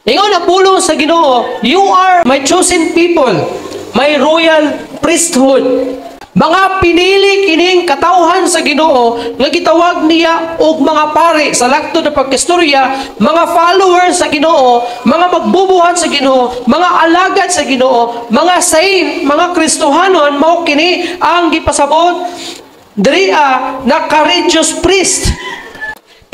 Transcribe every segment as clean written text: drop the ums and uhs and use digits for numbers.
Ingon ang pulong sa Ginoo, you are my chosen people, my royal priesthood. Mga pinili kining katawhan sa Ginoo nga gitawag niya og mga pari sa lakto na pagkistorya, mga followers sa Ginoo, mga magbubuhat sa Ginoo, mga alagad sa Ginoo, mga saint, mga Kristohanon, mao kini ang gipasabot diriya na courageous priest.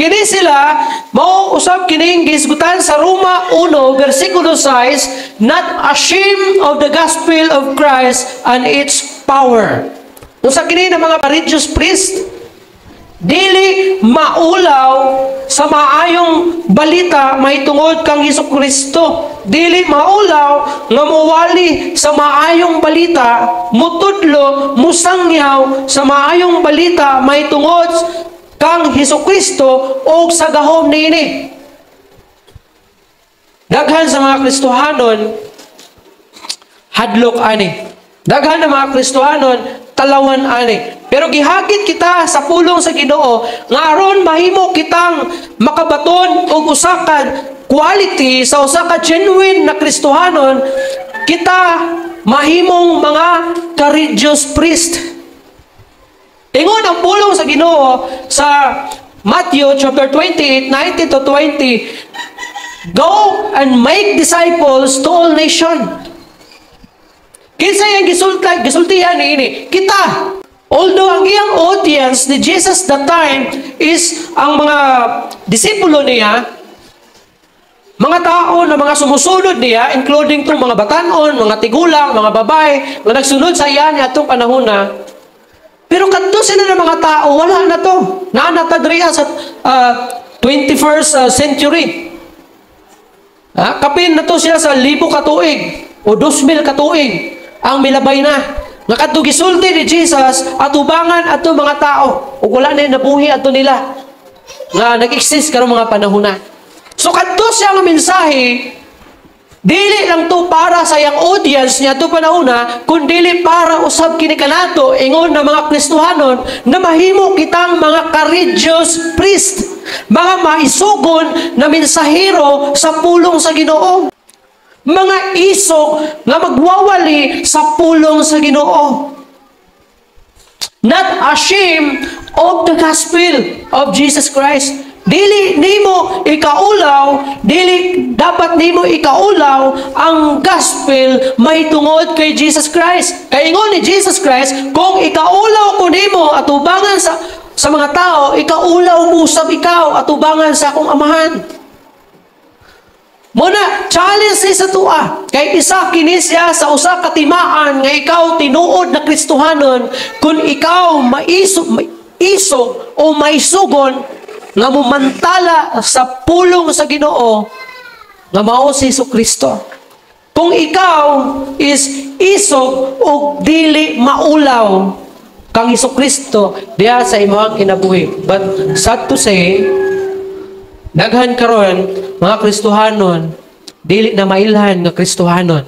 Kini sila mao usab kining gisgutan sa Roma 1 versikulo 6, not ashamed of the gospel of Christ and its power. Usa kini na mga courageous priest, dili maulaw sa maayong balita mahitungod kang Hesukristo. Dili maulaw nga muwali sa maayong balita, mutudlo, musangyaw sa maayong balita mahitungod kang Hesukristo o sa gahom niini. Daghan sa mga Kristohanon hadlok ani. Daghan na mga Kristohanon talawan ani. Pero gihagit kita sa pulong sa Ginoo nga aron mahimo kitang makabaton og usa ka quality sa usa ka genuine na Kristohanon, kita mahimong mga courageous priest. Ingon ang pulong sa Ginoo sa Matthew chapter 28, 19 to 20, go and make disciples to all nations. Kinsa yung gisultihan ini? Kita. Although ang iyang audience ni Jesus that time is ang mga disipulo niya, mga tao na mga sumusunod niya, including itong mga batanon, mga tigulang, mga babae, na nagsunod sa iya niya itong panahon na. Pero kadto sila ng mga tao, wala na to. Naanatadriya sa 21st century. Kapin na to siya sa 1,000 katuig o 2,000 katuig ang milabay na. Nga kadto gisulti ni Jesus at ubangan ato mga tao. O wala na yung nabuhi ato nila. Nga nag-exist karong mga panahon na. So kadto siya ang mensahe, dili lang to para sa iyang audience niya to panahona, kundi para usab kini kanato ingon na mga Kristohanon na mahimo kitang mga courageous priest, mga maisugon na mensahero sa pulong sa Ginoo, mga isog nga magwawali sa pulong sa Ginoo, not ashamed of the gospel of Jesus Christ. Dili nimo ikaulaw, dili dapat nimo ikaulaw ang gospel mahitungod kay Jesus Christ. Kay ingon ni Jesus Christ, kung ikaulaw ko nimo at ubangan sa mga tao, ikaulaw mo usab ikaw at ubangan sa akong amahan. Muna, challenge ni sa tua. Kay isa kini siya sa usa ka timaan nga ikaw tinuod na Kristohanon, kung ikaw isog o maisugon nga mumantala sa pulong sa Ginoo nga mao si Hesukristo. Kung ikaw is isog o dili maulaw kang Hesukristo diha sa imong kinabuhi. But sad to say, daghan karon mga Kristohanon dili na mailhan nga Kristohanon.